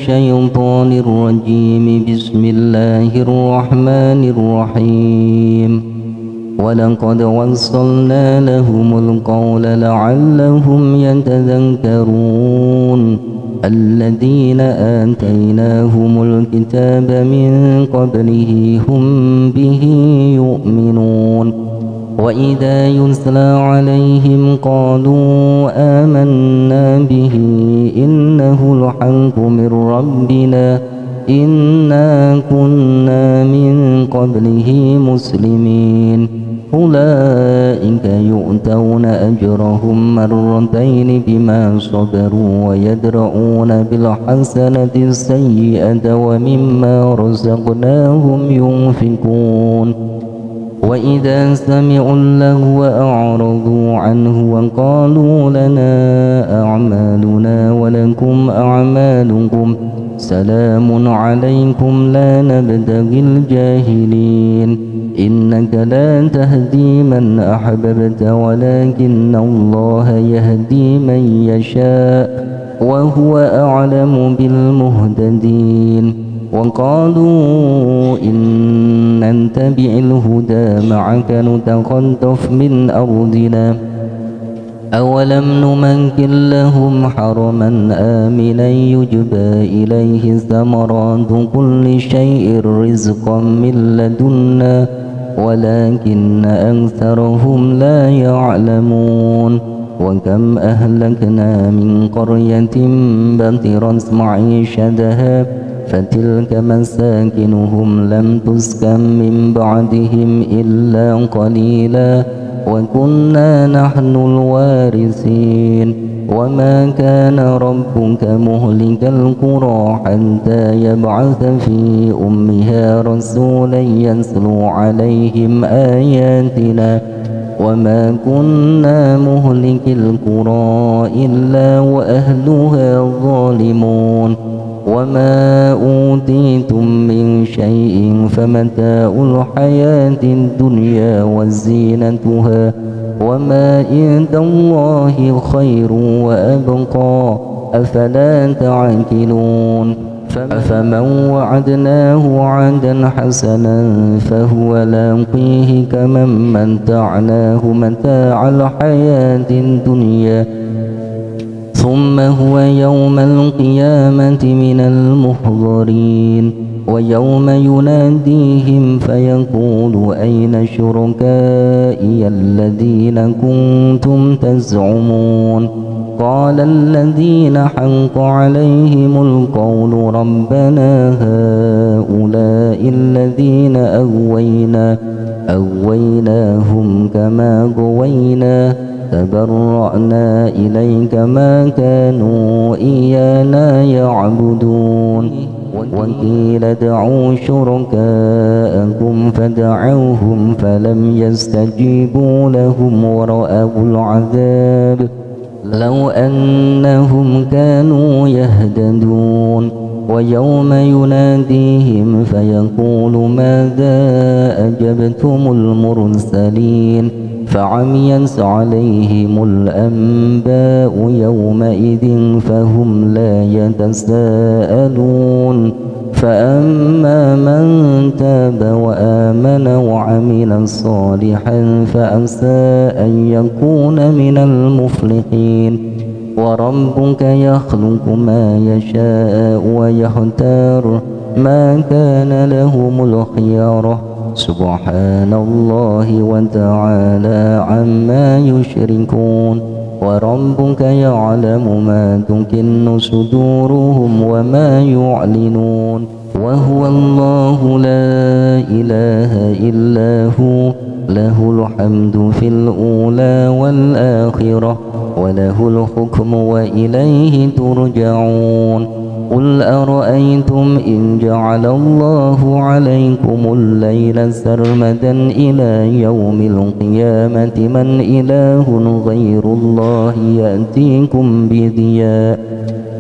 الشيطان الرجيم. بسم الله الرحمن الرحيم. ولقد وصلنا لهم القول لعلهم يتذكرون. الذين آتيناهم الكتاب من قبله هم به يؤمنون. وإذا يتلى عليهم قالوا آمنا به إنه الحق من ربنا إنا كنا من قبله مسلمين. أولئك يؤتون أجرهم مرتين بما صبروا ويدرؤون بالحسنة السيئة ومما رزقناهم ينفقون. وإذا سمعوا اللغو أعرضوا عنه وقالوا لنا أعمالنا ولكم أعمالكم سلام عليكم لا نبتغي الجاهلين. إنك لا تهدي من أحببت ولكن الله يهدي من يشاء وهو أعلم بالمهتدين. وقالوا إن نتبع الهدى معك نتخطف من أرضنا أولم نمكن لهم حرما آمنا يجبى إليه ثمرات كل شيء رزقا من لدنا ولكن أكثرهم لا يعلمون. وكم أهلكنا من قرية بطرت معيشتها فتلك مساكنهم لم تسكن من بعدهم إلا قليلا وكنا نحن الوارثين. وما كان ربك مهلك القرى حتى يبعث في أمها رسولا يتلو عليهم آياتنا وما كنا مهلك القرى إلا وأهلها ظالمون. وما أوتيتم من شيء فمتاع الحياة الدنيا وزينتها وما عند الله خير وأبقى أفلا تعقلون. أفمن وعدناه وعدا حسنا فهو لاقيه كمن متعناه متاع الحياة الدنيا ثم هو يوم القيامة من المحضرين. ويوم يناديهم فيقول أين شركائي الذين كنتم تزعمون. قال الذين حق عليهم القول ربنا هؤلاء الذين أغويناهم كما غوينا تبرأنا إليك ما كانوا إيانا يعبدون. وقيل ادعوا شركاءكم فدعوهم فلم يستجيبوا لهم ورأوا العذاب لو أنهم كانوا يهتدون. ويوم يناديهم فيقول ماذا أجبتم المرسلين فعميت عليهم الأنباء يومئذ فهم لا يتساءلون. فأما من تاب وآمن وعمل صالحا فعسى أن يكون من المفلحين. وربك يخلق ما يشاء ويختار ما كان لهم الخيارة سبحان الله وتعالى عما يشركون. وربك يعلم ما تكن صدورهم وما يعلنون. وهو الله لا إله إلا هو له الحمد في الأولى والآخرة وله الحكم وإليه ترجعون. قل أرأيتم إن جعل الله عليكم الليل سرمدا إلى يوم القيامة من إله غير الله يأتيكم بضياء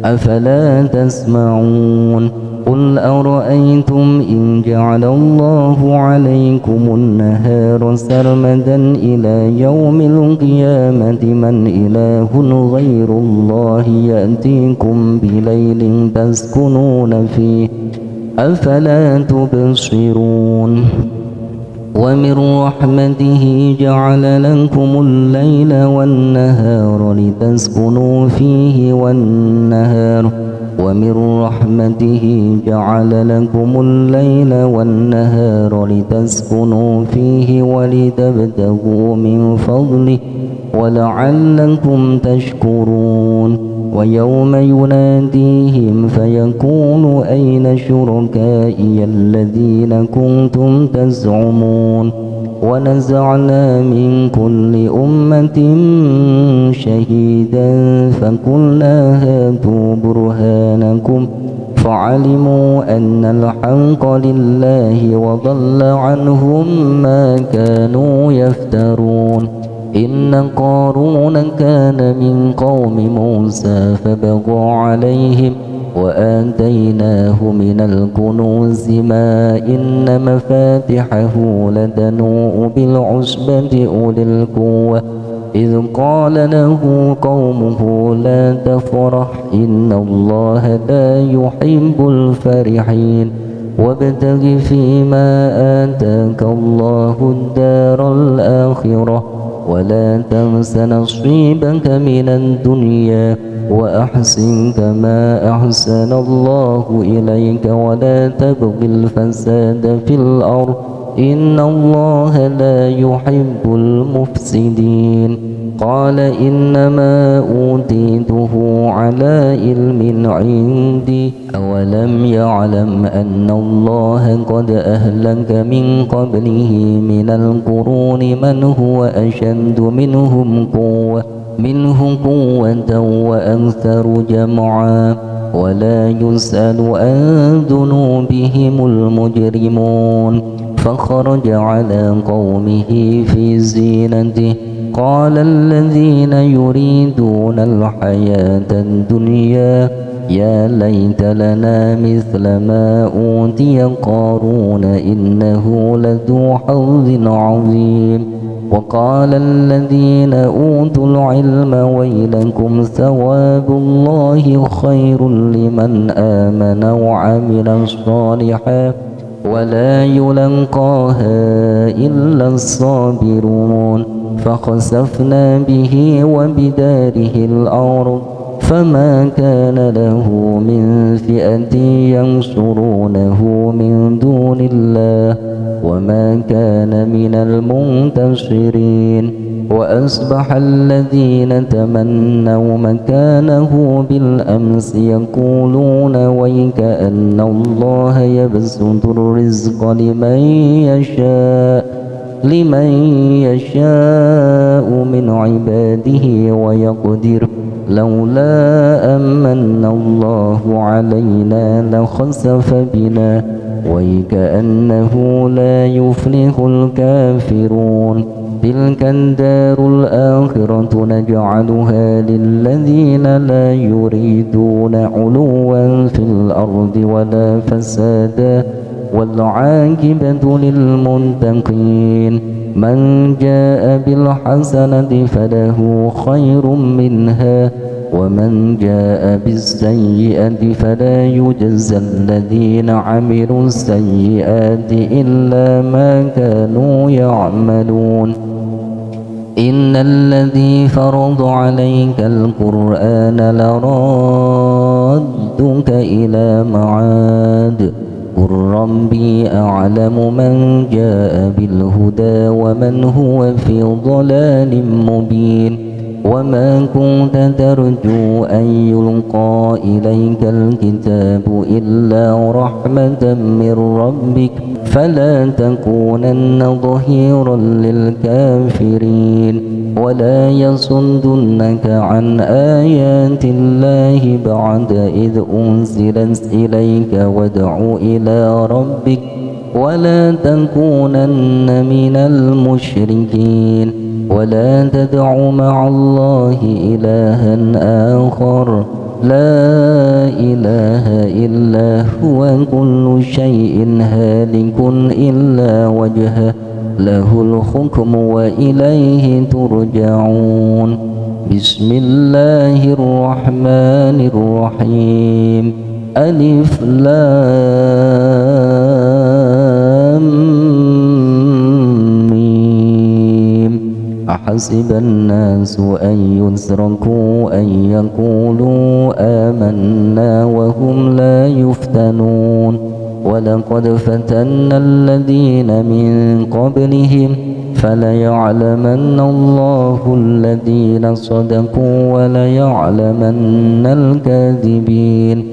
أفلا تسمعون قل أرأيتم إن جعل الله عليكم النهار سرمدا إلى يوم القيامة من إله غير الله يأتيكم بليل تسكنون فيه أفلا تبصرون ومن رحمته جعل لكم الليل والنهار لتسكنوا فيه ومن رحمته جعل لكم الليل والنهار لتسكنوا فيه ولتبتغوا من فضله ولعلكم تشكرون ويوم يناديهم فيقول أين شركائي الذين كنتم تزعمون ونزعنا من كل أمة شهيدا فقلنا هاتوا برهانكم فعلموا أن الحق لله وضل عنهم ما كانوا يفترون إن قارون كان من قوم موسى فبغى عليهم وآتيناه من الكنوز ما إن مفاتحه لتنوء بالعصبة أولي القوة إذ قال له قومه لا تفرح إن الله لا يحب الفرحين وابتغ فيما آتاك الله الدار الآخرة ولا تنس نصيبك من الدنيا وأحسن كما أحسن الله إليك ولا تبغ الفساد في الأرض إن الله لا يحب المفسدين قال إنما أوتيته على علم عندي أولم يعلم أن الله قد أهلك من قبله من القرون من هو أشد منه قوة وأكثر جمعا ولا يسأل عن ذنوبهم المجرمون فخرج على قومه في زينته قال الذين يريدون الحياة الدنيا يا ليت لنا مثل ما أوتي قارون إنه لذو حظ عظيم وقال الذين أوتوا العلم ويلكم ثواب الله خير لمن آمن وعمل صالحا ولا يلقاها إلا الصابرون فخسفنا به وبداره الأرض فما كان له من فئة ينصرونه من دون الله وما كان من المنتصرين وأصبح الذين تمنوا مكانه بالأمس يقولون ويكأن الله يبسط الرزق لمن يشاء من عباده ويقدر لولا أمن الله علينا لخسف بنا ويكأنه لا يفلح الكافرون تلك الدار الآخرة نجعلها للذين لا يريدون علوا في الأرض ولا فسادا والعاقبة للمتقين من جاء بالحسنة فله خير منها ومن جاء بالسيئة فلا يجزى الذين عملوا السيئات إلا ما كانوا يعملون إن الذي فرض عليك القرآن لرادك إلى معاد قل ربي أعلم من جاء بالهدى ومن هو في ضلال مبين وما كنت ترجو أن يلقى إليك الكتاب إلا رحمة من ربك فلا تكونن ظهيرا للكافرين ولا يصدنك عن آيات الله بعد إذ أنزلت إليك وادع إلى ربك ولا تكونن من المشركين ولا تدع مع الله إلها آخر لا إله إلا هو كل شيء هالك إلا وجهه له الحكم وإليه ترجعون بسم الله الرحمن الرحيم ألف لام ميم أحسب الناس أن يتركوا أن يقولوا آمنا وهم لا يفتنون ولقد فتنا الذين من قبلهم فليعلمن الله الذين صدقوا وليعلمن الكاذبين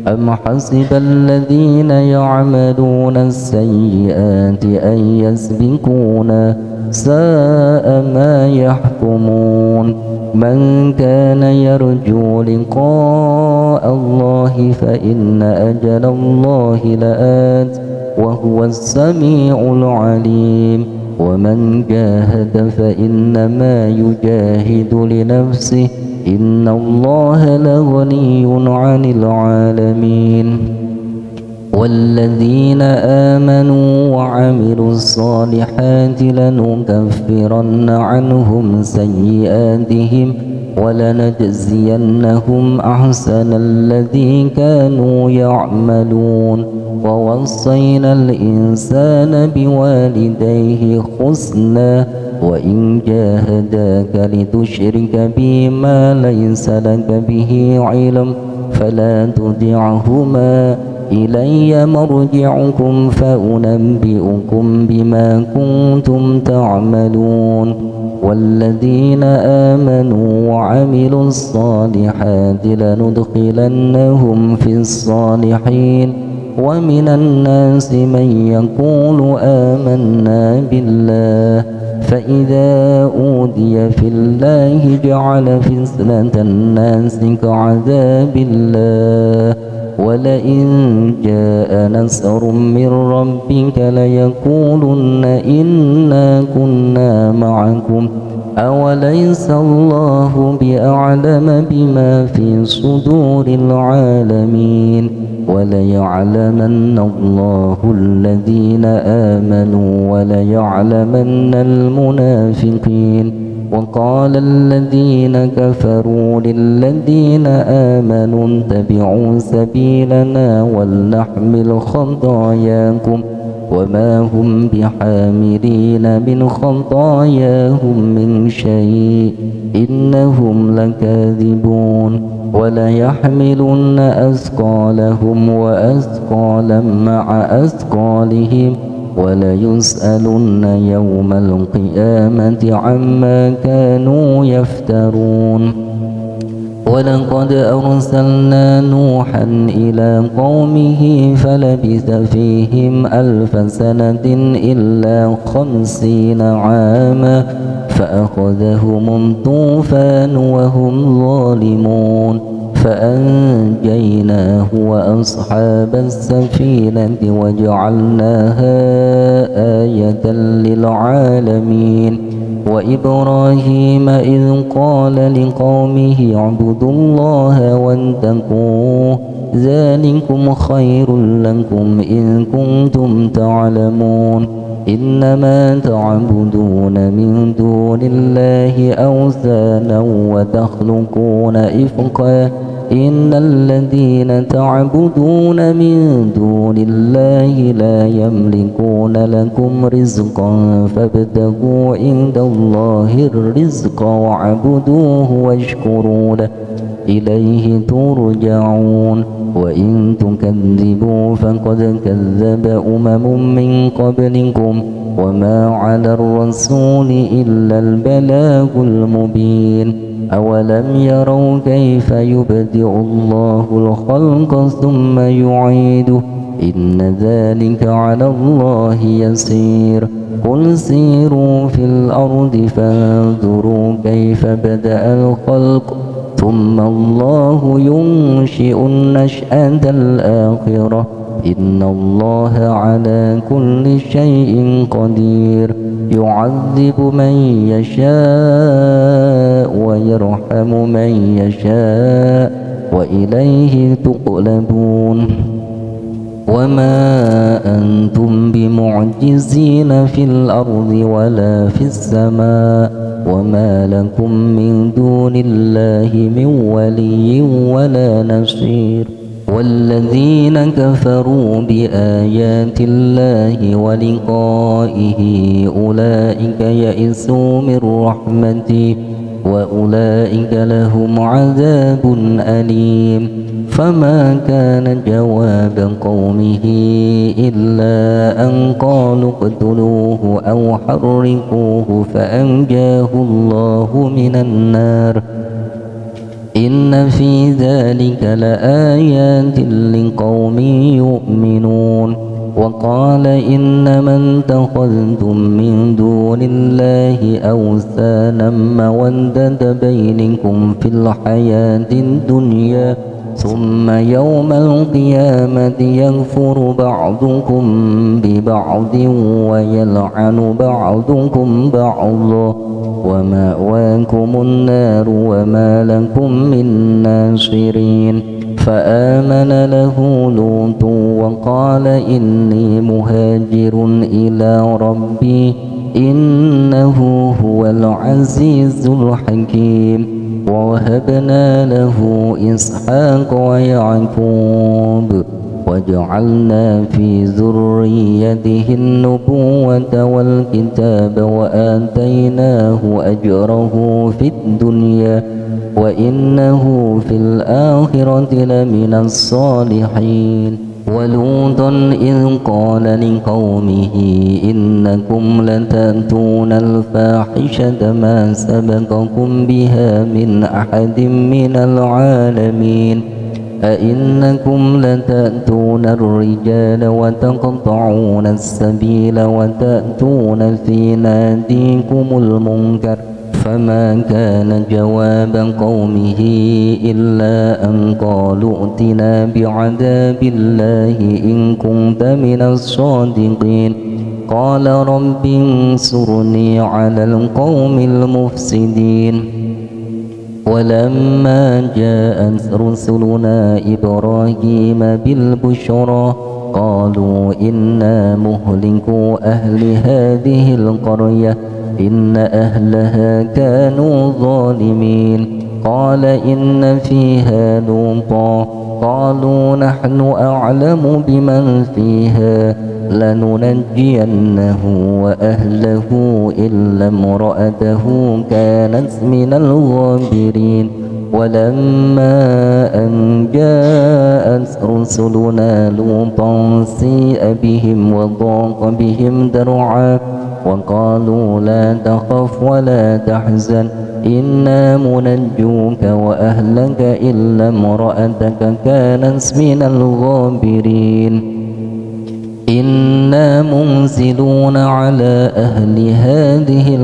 أم حسب الذين يعملون السيئات أن يسبقونا ساء ما يحكمون من كان يرجو لقاء الله فإن أجل الله لآت وهو السميع العليم ومن جاهد فإنما يجاهد لنفسه إن الله لغني عن العالمين والذين آمنوا وعملوا الصالحات لنكفرن عنهم سيئاتهم ولنجزينهم أحسن الذي كانوا يعملون ووصينا الإنسان بوالديه حسنا وإن جاهداك لتشرك بي ما ليس لك به علم فلا تطعهما إلي مرجعكم فأنبئكم بما كنتم تعملون والذين آمنوا وعملوا الصالحات لندخلنهم في الصالحين ومن الناس من يقول آمنا بالله فإذا أوذي في الله جعل فتنة الناس كعذاب الله ولئن جاء نصر من ربك ليقولن إنا كنا معكم أوليس الله بأعلم بما في صدور العالمين وليعلمن الله الذين آمنوا وليعلمن المنافقين وقال الذين كفروا للذين آمنوا اتبعوا سبيلنا ولنحمل خطاياكم وما هم بحاملين من خطاياهم من شيء إنهم لكاذبون وليحملن أثقالهم وأثقالا مع أثقالهم وليسألن يوم القيامة عما كانوا يفترون ولقد أرسلنا نوحا إلى قومه فلبث فيهم 1000 سنة إلا 50 عاما فأخذهم الطوفان وهم ظالمون فأنجيناه وأصحاب السفينة وجعلناها آية للعالمين وإبراهيم إذ قال لقومه اعبدوا الله واتقوه ذلكم خير لكم إن كنتم تعلمون إنما تعبدون من دون الله أوثانا وتخلقون إفكا إن الذين تعبدون من دون الله لا يملكون لكم رزقا فابتغوا عند الله الرزق واعبدوه واشكروا له إليه ترجعون وإن تكذبوا فقد كذب من قبلكم وما على الرسول إلا البلاغ المبين أولم يروا كيف يبدئ الله الخلق ثم يعيده إن ذلك على الله يسير قل سيروا في الأرض فانظروا كيف بدأ الخلق ثم الله ينشئ النشأة الآخرة إن الله على كل شيء قدير يعذب من يشاء ويرحم من يشاء وإليه تقلبون وما أنتم بمعجزين في الأرض ولا في السماء وما لكم من دون الله من ولي ولا نصير والذين كفروا بآيات الله ولقائه أولئك يئسوا من رحمته وأولئك لهم عذاب أليم فما كان جواب قومه إلا أن قالوا اقتلوه أو حرقوه فأنجاه الله من النار إن في ذلك لآيات لقوم يؤمنون وقال إنما اتخذتم من دون الله أوثانا مودة بينكم في الحياة الدنيا ثم يوم القيامة يكفر بعضكم ببعض ويلعن بعضكم بعضا ومأواكم النار وما لكم من ناصرين فآمن له لوط وقال إني مهاجر إلى ربي إنه هو العزيز الحكيم ووهبنا له إسحاق ويعقوب وجعلنا في ذريته النبوة والكتاب وآتيناه أجره في الدنيا وإنه في الآخرة لمن الصالحين ولوطا إذ قال لقومه إنكم لتأتون الفاحشة ما سبقكم بها من أحد من العالمين أئنكم لتأتون الرجال وتقطعون السبيل وتأتون في ناديكم المنكر فما كان جواب قومه إلا أن قالوا ائتنا بعذاب الله إن كنت من الصادقين قال رب انصرني على القوم المفسدين ولما جاءت رسلنا إبراهيم بالبشرى قالوا إنا مهلكو أهل هذه القرية إن أهلها كانوا ظالمين قال إن فيها لوطا قالوا نحن أعلم بمن فيها لننجينه وأهله إلا امرأته كانت من الغابرين ولما أن جاءت رسلنا لوطا سيء بهم وضاق بهم ذرعا وقالوا لا تخف ولا تحزن إنا منجوك وأهلك إلا امرأتك كانت من الغابرين إنا منزلون على أهل هذه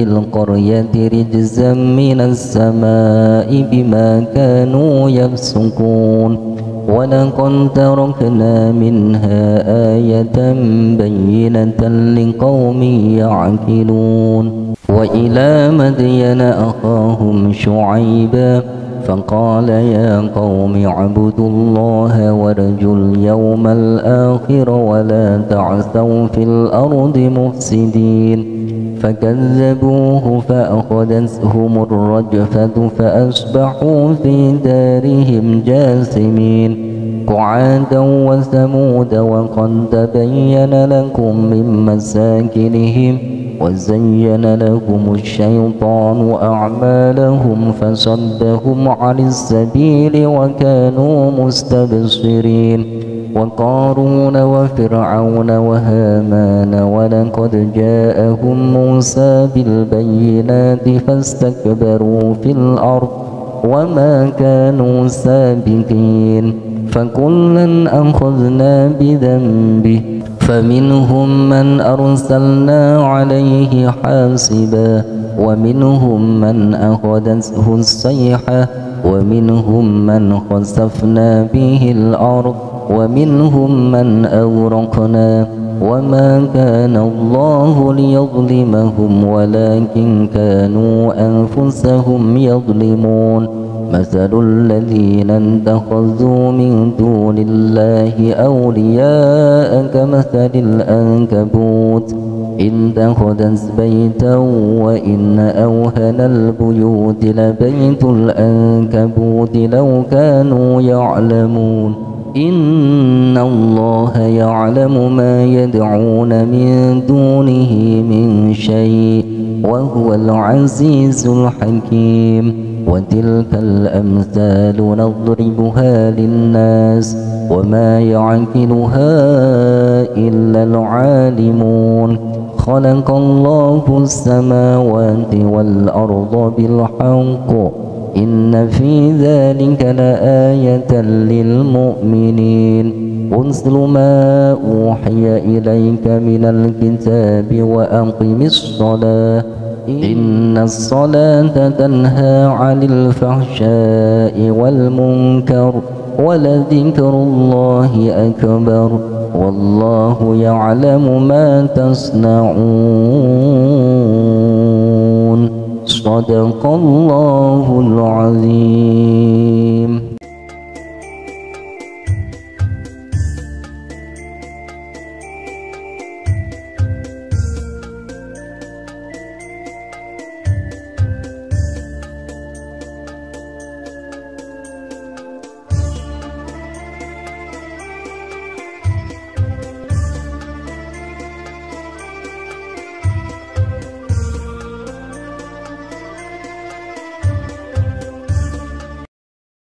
القرية رجزا من السماء بما كانوا يفسقون ولقد تركنا منها آية بينة لقوم يعقلون وإلى مدين أخاهم شعيبا فقال يا قوم اعبدوا الله وارجوا اليوم الآخر ولا تعثوا في الأرض مفسدين فكذبوه فأخذتهم الرجفة فأصبحوا في دارهم جاثمين وعادا وثمود وقد تبين لكم من مساكنهم وزين لهم الشيطان أعمالهم فصدهم عن السبيل وكانوا مستبصرين وقارون وفرعون وهامان ولقد جاءهم موسى بالبينات فاستكبروا في الأرض وما كانوا سابقين فكلا أخذنا بذنبه فمنهم من أرسلنا عليه حاصبا ومنهم من أخذته الصيحة ومنهم من خسفنا به الأرض ومنهم من أغرقنا وما كان الله ليظلمهم ولكن كانوا أنفسهم يظلمون مثل الذين اتخذوا من دون الله أولياء كمثل العنكبوت اتخذت بيتا وإن أوهن البيوت لبيت العنكبوت لو كانوا يعلمون إن الله يعلم ما يدعون من دونه من شيء وهو العزيز الحكيم وتلك الأمثال نضربها للناس وما يعقلها إلا العالمون خلق الله السماوات والأرض بالحق إن في ذلك لآية للمؤمنين أتل ما أوحي إليك من الكتاب وأقم الصلاة إن الصلاة تنهى عن الفحشاء والمنكر ولذكر الله أكبر والله يعلم ما تصنعون صدق الله العظيم.